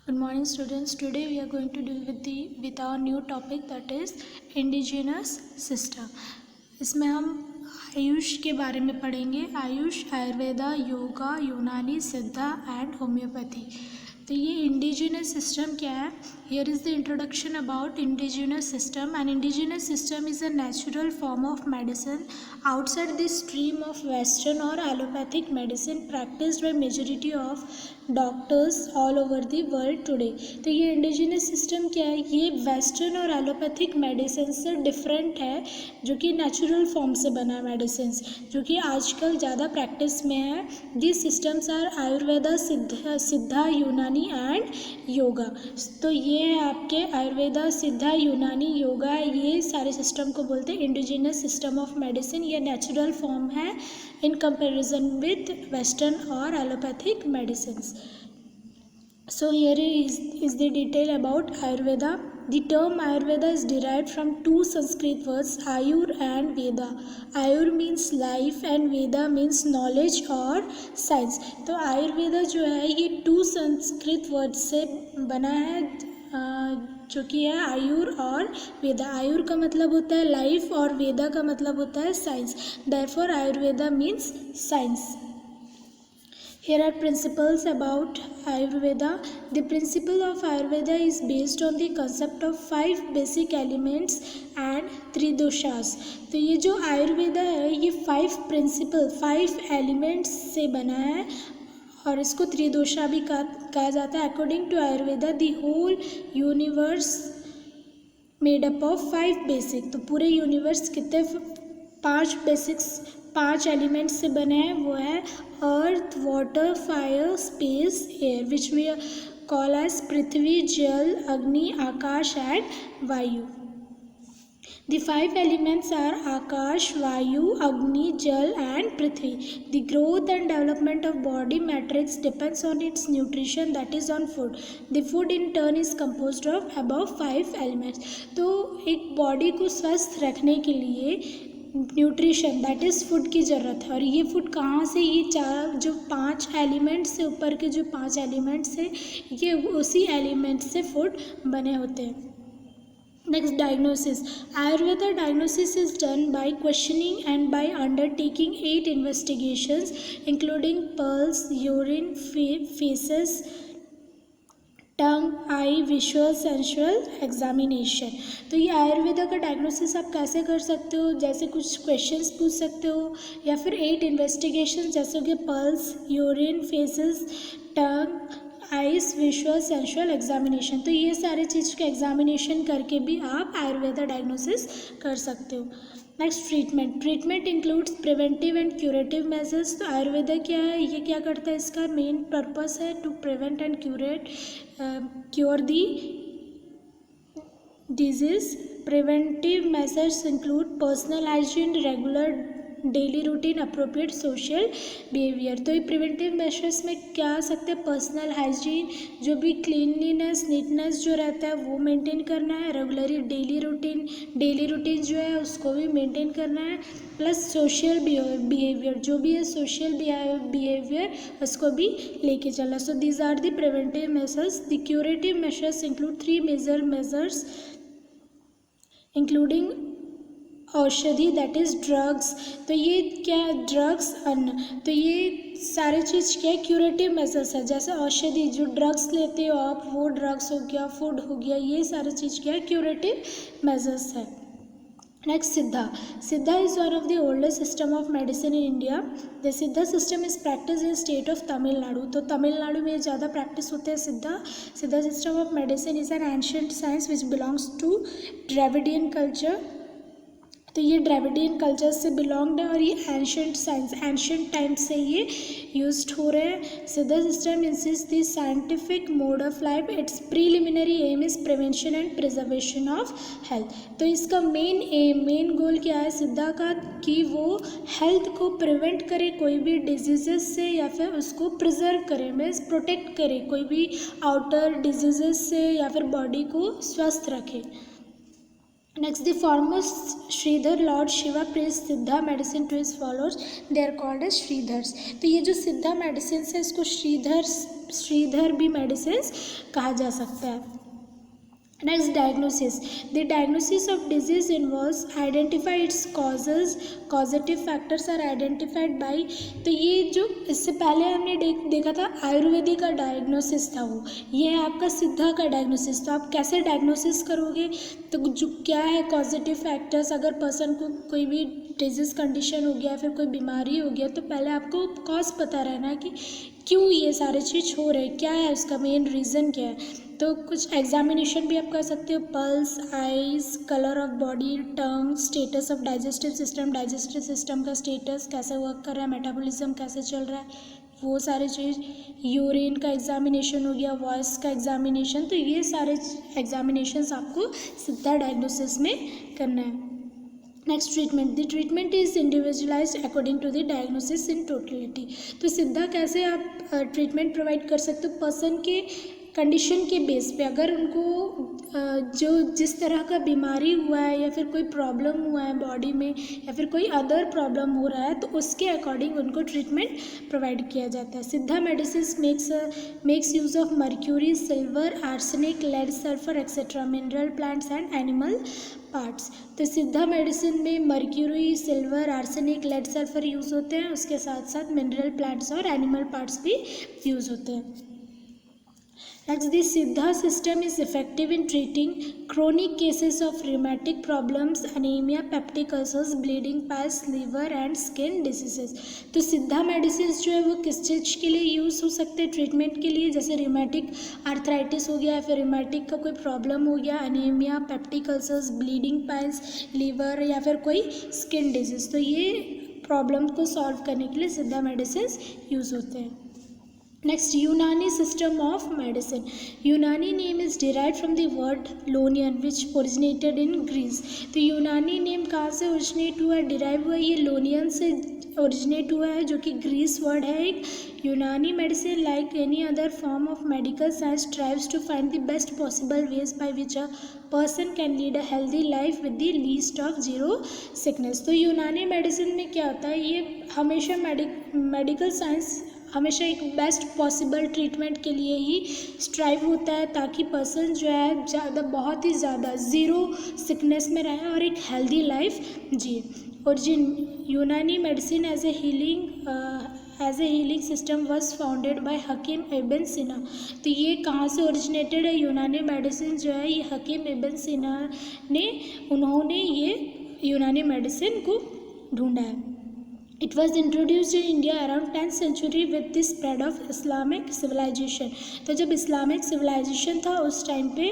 Good morning students. Today we are going to deal with our new topic, that is indigenous system. इसमें हम आयुष के बारे में पढ़ेंगे. आयुष आयुर्वेदा, योगा, यूनानी, सिद्धा एंड होम्योपैथी. तो ये इंडिजिनस सिस्टम क्या है? Here is the introduction about indigenous system. And indigenous system is a natural form of medicine outside the stream of western or allopathic medicine practiced by majority of doctors all over the world today. तो ये indigenous system क्या है? ये western और allopathic medicine से different है, जो कि नेचुरल फॉर्म से बना मेडिसिन, जो कि आजकल ज़्यादा प्रैक्टिस में है. दिस सिस्टम्स आर आयुर्वेदा, सिद्धा, यूनानी एंड योगा. तो ये है आपके आयुर्वेदा, सिद्धा, यूनानी, योगा, ये सारे सिस्टम को बोलते हैं इंडिजिनस सिस्टम ऑफ मेडिसिन. ये नेचुरल फॉर्म है in comparison with western or allopathic medicines. So here is the detail about ayurveda. The term ayurveda is derived from two Sanskrit words, ayur and veda. Ayur means life and veda means knowledge or science. तो आयुर्वेदा जो है ये to Sanskrit word से बना है, जो कि है आयुर और वेदा. आयुर का मतलब होता है लाइफ और वेदा का मतलब होता है science. Therefore Ayurveda means science. Here are principles about Ayurveda. The principle of Ayurveda is based on the concept of 5 basic elements and 3 doshas. तो ये जो आयुर्वेदा है ये 5 elements से बना है और इसको त्रिदोषा भी कहा जाता है. According to Ayurveda the whole universe made up of 5 basic. तो पूरे यूनिवर्स कितने 5 एलिमेंट्स से बने हैं? वो है earth, water, fire, space, air, which we call as Prithvi, jal, agni, akash and vayu. The 5 elements are Akash, Vayu, Agni, Jal and Prithvi. The growth and development of body matrix depends on its nutrition, that is on food. The food in turn is composed of above 5 elements. तो एक body को स्वस्थ रखने के लिए nutrition that is food की ज़रूरत है. और ये फूड कहाँ से? ये जो 5 एलिमेंट्स से ऊपर के जो 5 एलिमेंट्स है ये उसी एलिमेंट्स से फूड बने होते हैं. Next, diagnosis. Ayurveda diagnosis is done by questioning and by undertaking 8 investigations including pulse, urine, feces, tongue, I, visual, sensual examination. तो ये आयुर्वेदा का डायग्नोसिस आप कैसे कर सकते हो? जैसे कुछ क्वेश्चंस पूछ सकते हो या फिर 8 इन्वेस्टिगेशन जैसे कि पल्स, यूरिन, फेसेस, टंग, आइस, विजुअल, सेंसुअल एग्जामिनेशन. तो ये सारे चीज़ के एग्जामिनेशन करके भी आप आयुर्वेदा डायग्नोसिस कर सकते हो. Next, treatment includes preventive and curative measures. तो आयुर्वेदा क्या है? ये क्या करता है? इसका मेन पर्पस है to prevent and cure the disease. Preventive measures include personal hygiene, regular daily routine, appropriate social behaviour. तो ये प्रिवेंटिव मेजर्स में क्या आ सकते हैं? पर्सनल हाइजीन, जो भी क्लीनलीनेस, नीटनेस जो रहता है वो मेंटेन करना है. रेगुलरली डेली रूटीन जो है उसको भी मेंटेन करना है. प्लस सोशल बिहेवियर, जो भी है सोशल बिहेवियर उसको भी लेके चलना. So these are the preventive measures. The curative measures include 3 major measures including aushadhi that is drugs. तो ये क्या है? ड्रग्स, अन्न. तो ये सारे चीज़ क्या है? क्यूरेटिव मेजर्स है. जैसे औषधि, जो ड्रग्स लेते हो आप, वो ड्रग्स हो गया, फूड हो गया, ये सारे चीज़ क्या है? क्यूरेटिव मेजर्स है. Next, Siddha is one of the oldest system of medicine in India. The Siddha system is practice in state of Tamil Nadu. तो तमिलनाडु में ज़्यादा प्रैक्टिस होते हैं Siddha system of medicine is an ancient science which belongs to Dravidian culture. तो ये Dravidian culture से belonged है और ये एंशिएंट साइंस, एंशिएंट टाइम से ये यूज्ड हो रहे हैं. Siddha system insist the scientific mode of life. Its preliminary aim is prevention and preservation of health. तो इसका मेन गोल क्या है सिद्धा का? कि वो हेल्थ को प्रिवेंट करे कोई भी डिजीजेस से, या फिर उसको प्रिजर्व करे, मीन्स प्रोटेक्ट करे कोई भी आउटर डिजीजेस से, या फिर बॉडी को स्वस्थ रखे. Next, the former Sridhar Lord Shiva praised सिद्धा medicine to his followers. They are called as Sridhars. तो ये जो सिद्धा मेडिसिन है इसको श्रीधर भी मेडिसिन कहा जा सकता है. Next, diagnosis. The diagnosis of disease involves identify its causes. Causative factors are identified by. तो ये जो इससे पहले हमने देखा था आयुर्वेदिक का डायग्नोसिस था, वो ये है आपका सिद्धा का डायग्नोसिस. तो आप कैसे डायग्नोसिस करोगे, तो जो क्या है कॉजेटिव फैक्टर्स. अगर पर्सन को कोई भी डिजीज़ कंडीशन हो गया, फिर कोई बीमारी हो गया, तो पहले आपको कॉज पता रहना है कि क्यों ये सारे चीज़ हो रहे हैं, क्या है उसका मेन रीज़न क्या है. तो कुछ एग्जामिनेशन भी आप कर सकते हो. Pulse, eyes, colour of body, tongue, status of digestive system का स्टेटस कैसे वर्क कर रहा है, मेटाबॉलिज्म कैसे चल रहा है, वो सारी चीज़. यूरिन का एग्जामिनेशन हो गया, वॉइस का एग्जामिनेशन. तो ये सारे एग्जामिनेशंस आपको सिद्धा डायग्नोसिस में करना है. Next, treatment. The treatment is individualised according to the diagnosis in totality. तो सिद्धा कैसे आप ट्रीटमेंट प्रोवाइड कर सकते हो, पर्सन के कंडीशन के बेस पे. अगर उनको जो जिस तरह का बीमारी हुआ है या फिर कोई प्रॉब्लम हुआ है बॉडी में या फिर कोई अदर प्रॉब्लम हो रहा है, तो उसके अकॉर्डिंग उनको ट्रीटमेंट प्रोवाइड किया जाता है. Siddha medicine makes use of mercury, silver, arsenic, lead, sulphur etcetera, mineral, plants and animal parts. तो सिद्धा मेडिसिन में mercury, silver, arsenic, lead, sulphur use होते हैं. उसके साथ साथ मिनरल, प्लांट्स और एनिमल पार्ट्स भी यूज़ होते हैं. Next, the Siddha system is effective in treating chronic cases of rheumatic problems, anemia, peptic ulcers, bleeding piles, liver and skin diseases. तो सिद्धा मेडिसिन जो है वो किस चीज़ के लिए यूज़ हो सकते हैं ट्रीटमेंट के लिए, जैसे रिमेटिक आर्थराइटिस हो गया या फिर रिमेटिक का कोई प्रॉब्लम हो गया, anaemia, peptic ulcers, bleeding piles, liver या फिर कोई स्किन डिजीज़. तो ये प्रॉब्लम को सॉल्व करने के लिए सिद्धा मेडिसिन यूज़ होते हैं. Next, Unani system of medicine. Unani name is derived from the word Lonian which originated in Greece. तो यूनानी नेम कहाँ से ओरिजिनेट हुआ है, डिराइव हुआ है, ये लोनियन से ओरिजिनेट हुआ है जो कि ग्रीस वर्ड है एक. Unani medicine like any other form of medical science strives to find the best possible ways by which a person can lead a healthy life with the least of zero sickness. तो Unani medicine में क्या होता है, ये हमेशा medical science हमेशा एक best possible treatment के लिए ही स्ट्राइव होता है ताकि पर्सन जो है बहुत ही ज़्यादा ज़ीरो सिकनेस में रहे और एक हेल्दी लाइफ जिए. Origin Unani medicine as a healing system was founded by Hakim Ibn Sina. तो ये कहाँ से ओरिजिनेटेड है, यूनानी मेडिसिन जो है ये हकीम इब्न सीना उन्होंने ये यूनानी मेडिसिन को ढूंढा है. It was introduced in India around 10th century with the spread of Islamic civilization. तो जब इस्लामिक सिविलाइजेशन था उस टाइम पे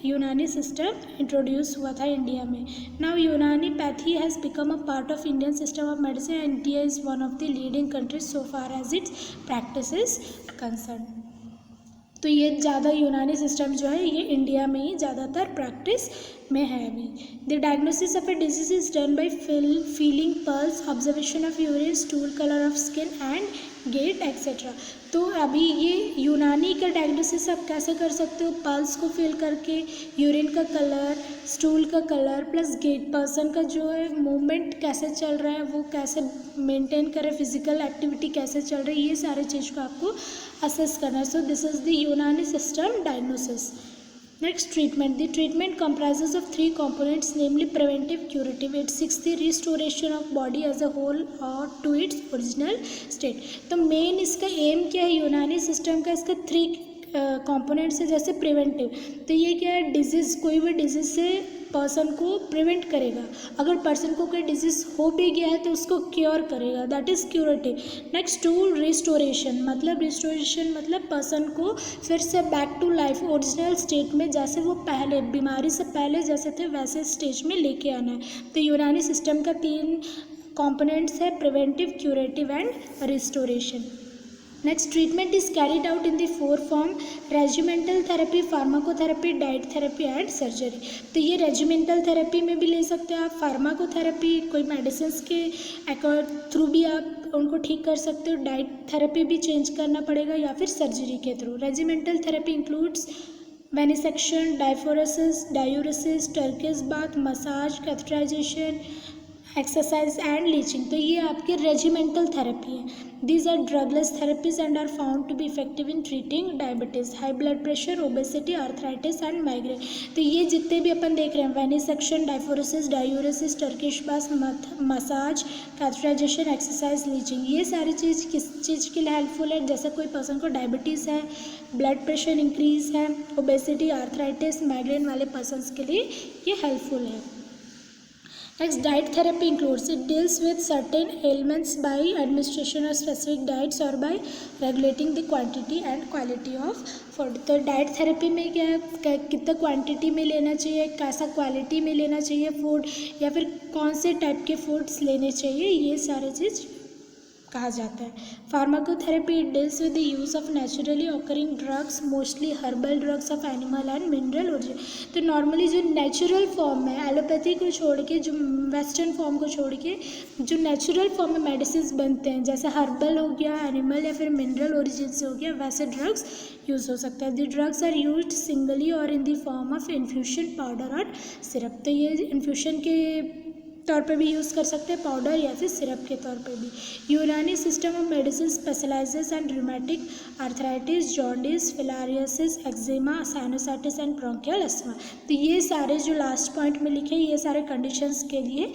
यूनानी सिस्टम इंट्रोड्यूस हुआ था इंडिया में. Now Unanipathy has become a part of Indian system of medicine and India is one of the leading countries so far as its practice is concern. तो ये ज़्यादा यूनानी सिस्टम जो है ये इंडिया में ही ज़्यादातर प्रैक्टिस में है अभी. The diagnosis of a disease is done by feeling pulse, observation of urine, stool, colour of skin and gait etcetera. तो अभी ये यूनानी का डायग्नोसिस आप कैसे कर सकते हो, पल्स को फील करके, यूरिन का कलर, स्टूल का कलर प्लस गेट, पर्सन का जो है मूवमेंट कैसे चल रहा है, वो कैसे मेंटेन करे, फिजिकल एक्टिविटी कैसे चल रही है, ये सारे चीज़ को आपको असेस करना है. सो दिस इज़ द यूनानी system diagnosis. Next, treatment. The treatment comprises of three components, namely preventive, curative. It seeks the restoration of body as a whole or to its original state. तो main इसका M क्या है यूनानी system का, इसका three components है. जैसे preventive, तो ये क्या है, डिजीज़, कोई भी डिजीज़ से पर्सन को प्रिवेंट करेगा. अगर पर्सन को कोई डिजीज़ हो भी गया है तो उसको क्योर करेगा, that is curative. Next, to restoration, मतलब पर्सन को फिर से back to life original state में, जैसे वो पहले बीमारी से पहले जैसे थे वैसे स्टेज में लेके आना है. तो यूनानी सिस्टम का तीन कंपोनेंट्स है, preventive, curative and restoration. Next, treatment is carried out in the four form: regimental therapy, pharmacotherapy, diet therapy and surgery. तो ये रेजिमेंटल थेरेपी में भी ले सकते हैं आप, फार्माकोथेरेपी कोई मेडिसिन के थ्रू भी आप उनको ठीक कर सकते हो, डाइट थेरेपी भी चेंज करना पड़ेगा या फिर सर्जरी के through. Regimental therapy includes venesection, diuresis, Turkish bath, massage, catheterization, exercise and leeching. तो ये आपके रेजिमेंटल थेरेपी है। These are drugless therapies and are found to be effective in treating diabetes, high blood pressure, obesity, arthritis and migraine. तो ये जितने भी अपन देख रहे हैं, venesection, diuresis, Turkish bath, massage, catheterization, exercise, leeching, ये सारी चीज़ किस चीज़ के लिए हेल्पफुल है? जैसे कोई पर्सन को डायबिटीज़ है, ब्लड प्रेशर इंक्रीज है, ओबेसिटी, आर्थराइटिस, माइग्रेन वाले पर्सनस के लिए ये हेल्पफुल है। Next, diet therapy includes, it deals with certain ailments by administration of specific diets or by regulating the quantity and quality of food। तो diet therapy में क्या है, कितना क्वांटिटी में लेना चाहिए, कैसा क्वालिटी में लेना चाहिए फूड, या फिर कौन से टाइप के फूड्स लेने चाहिए, ये सारे चीज़ कहा जाता है। Pharmacotherapy, it deals with the use of naturally occurring drugs, mostly herbal drugs of animal and mineral origin. तो नॉर्मली जो नेचुरल फॉर्म है, एलोपैथी को छोड़ के, जो वेस्टर्न फॉर्म को छोड़ के जो नेचुरल फॉर्म में मेडिसिन बनते हैं, जैसे हर्बल हो गया, एनिमल या फिर मिनरल ओरिजिन से हो गया, वैसे ड्रग्स यूज़ हो सकता है। The drugs are used singly और in the form of infusion, powder और सिरप। तो ये इन्फ्यूशन के तौर पे भी यूज़ कर सकते हैं, पाउडर या फिर सिरप के तौर पे भी। Unani system of medicine specialises and rheumatic arthritis, jaundice, filariasis, eczema, sinusitis and bronchial asthma. तो ये सारे जो लास्ट पॉइंट में लिखे, ये सारे कंडीशंस के लिए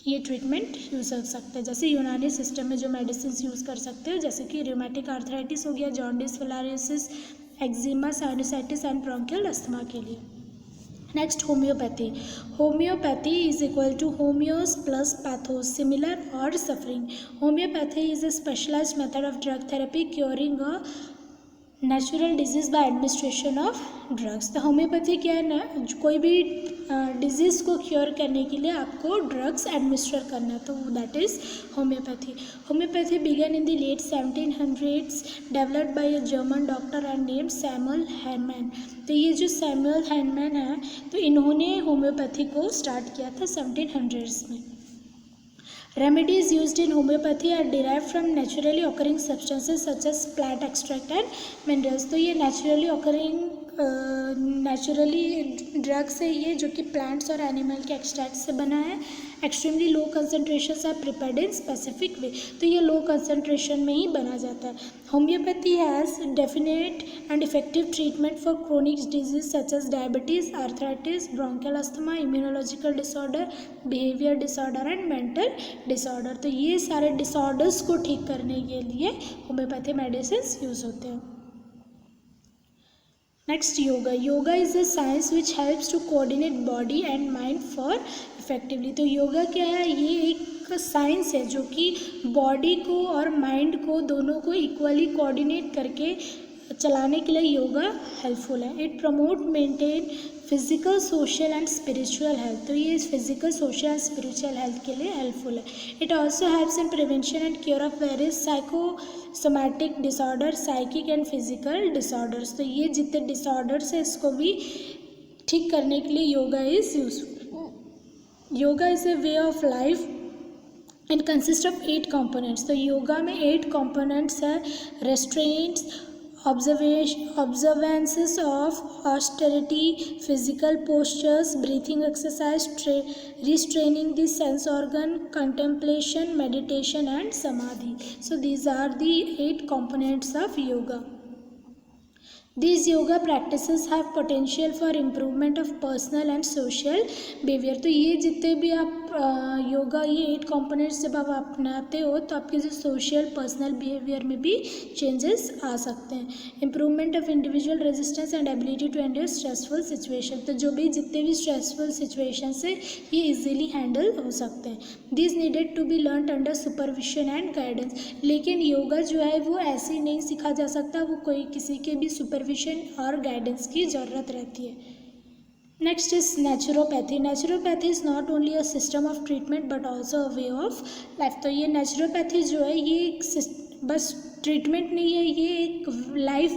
ये ट्रीटमेंट यूज़ कर सकते हैं। जैसे यूनानी सिस्टम में जो मेडिसिन यूज़ कर सकते हो, जैसे कि रूमेटिक आर्थराइटिस हो गया, jaundice, filariasis, eczema, sinusitis and bronchial asthma के लिए। Next, homeopathy. Homeopathy is equal to homoios plus pathos, similar और suffering. Homeopathy is a specialised method of drug therapy curing a natural disease by administration of drugs. तो homeopathy क्या है ना, कोई भी disease को क्योर करने के लिए आपको ड्रग्स एडमिनिस्टर करना है, तो that is homeopathy. Homeopathy began in the late 1700s, developed by a German doctor and named Samuel Hahnemann. तो ये जो सैमुअल हैनमैन है, तो इन्होंने होम्योपैथी को स्टार्ट किया था 1700s में। Remedies used in homeopathy are derived from naturally occurring substances such as plant extract and minerals। तो ये naturally occurring नेचुरली ड्रग्स है ये, जो कि प्लांट्स और एनिमल के एक्सट्रैक्ट से बना है। Extremely low concentration are prepared in specific way. तो ये लो कंसनट्रेशन में ही बना जाता है। Homoeopathy has definite and effective treatment for chronic disease such as diabetes, arthritis, bronchial asthma, immunological disorder, behaviour disorder and mental disorder. तो ये सारे डिसऑर्डर्स को ठीक करने के लिए होम्योपैथी मेडिसिन यूज़ होते हैं। Next, yoga. Yoga is a science which helps to coordinate body and mind for effectively. तो योगा क्या है, ये एक साइंस है जो कि बॉडी को और माइंड को दोनों को इक्वली कोऑर्डिनेट करके चलाने के लिए योगा हेल्पफुल है। It promote maintain physical, social and spiritual health. तो ये physical, social and spiritual health के लिए हेल्पफुल है। It also helps in prevention and cure of various psychosomatic disorder, psychic and physical disorders. तो ये जितने डिसऑर्डर्स है, इसको भी ठीक करने के लिए yoga is useful. Yoga is a way of life and consist of 8 components. तो योगा में 8 कंपोनेंट्स है। रेस्ट्रेंट्स, observances of austerity, physical postures, breathing exercise, restraining the sense organ, contemplation, meditation and samadhi. So these are the 8 components of yoga. These yoga practices have potential for improvement of personal and social behavior। तो ये जितने भी आप योगा, ये 8 components जब आप अपनाते हो, तो आपके जो सोशल पर्सनल बिहेवियर में भी चेंजेस आ सकते हैं। Improvement of individual resistance and ability to handle stressful situation. तो जो भी जितने भी स्ट्रेसफुल सिचुएशन है, ये इजीली हैंडल हो सकते हैं। This needed to be learned under supervision and guidance. लेकिन योगा जो है वो ऐसे ही नहीं सीखा जा सकता, वो कोई किसी के भी सुपरविजन और गाइडेंस की ज़रूरत रहती है। Next is naturopathy. Naturopathy is not only a system of treatment but also a way of life. तो ये नेचुरोपैथी जो है, ये एक बस ट्रीटमेंट नहीं है, ये एक लाइफ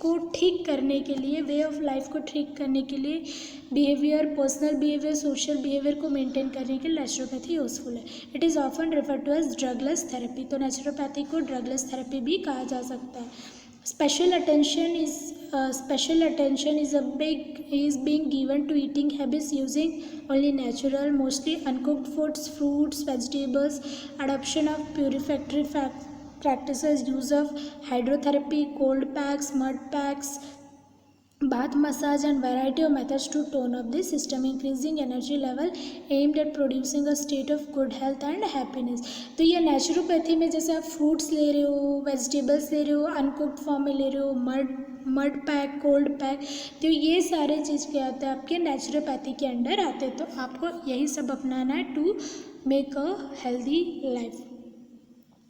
को ठीक करने के लिए, वे ऑफ लाइफ को ठीक करने के लिए, behaviour, personal behaviour, social behaviour को मेंटेन करने के लिए नेचुरोपैथी यूजफुल है। It is often refer to as drugless therapy. तो नेचुरोपैथी को ड्रगलेस थेरेपी भी कहा जा सकता है। Special attention is being given to eating habits using only natural, mostly uncooked foods, fruits, vegetables, adoption of purificatory practices, use of hydrotherapy, cold packs, mud packs, bath massage and variety of methods to tone up the system, increasing energy level aimed at producing a state of good health and happiness. तो ये naturopathy में जैसे आप fruits ले रहे हो, vegetables ले रहे हो, अनकुक्ड फॉर्म में ले रहे हो, मड पैक, कोल्ड पैक, तो ये सारे चीज़ क्या होते हैं आपके नेचुरोपैथी के अंडर आते हैं. तो आपको यही सब अपनाना है to make a healthy life.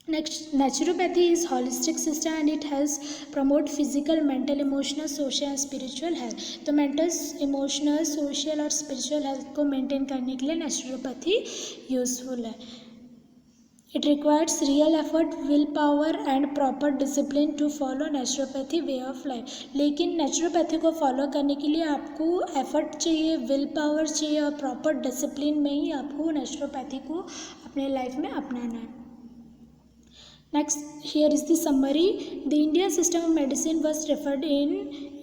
Next, naturopathy is holistic system and it helps promote physical, mental, emotional, social and spiritual health. तो mental, emotional, social और spiritual health को maintain करने के लिए naturopathy useful है. It requires real effort, willpower and proper discipline to follow naturopathy way of life. लेकिन naturopathy को follow करने के लिए आपको effort चाहिए, willpower चाहिए और proper discipline में ही आपको naturopathy को अपने life में अपनाना है. Next, here is the summary. The Indian system of medicine was referred in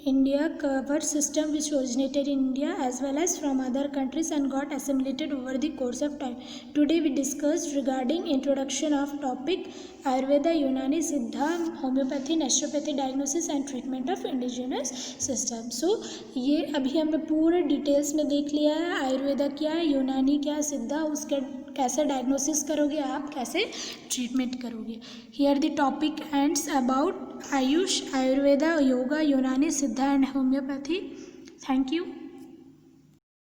India covered system which originated in India as well as from other countries and got assimilated over the course of time. Today we discussed regarding introduction of topic Ayurveda, Unani, Siddha, homeopathy, naturopathy, diagnosis and treatment of indigenous system. So ये अभी हमने पूरे details में देख लिया है. आयुर्वेदा क्या है, यूनानी क्या है, सिद्धा, उसके कैसे डायग्नोसिस करोगे आप, कैसे ट्रीटमेंट करोगे. Here the topic ends about Ayush, Ayurveda, yoga, यूनानी, सिद्धा एंड होम्योपैथी. Thank you.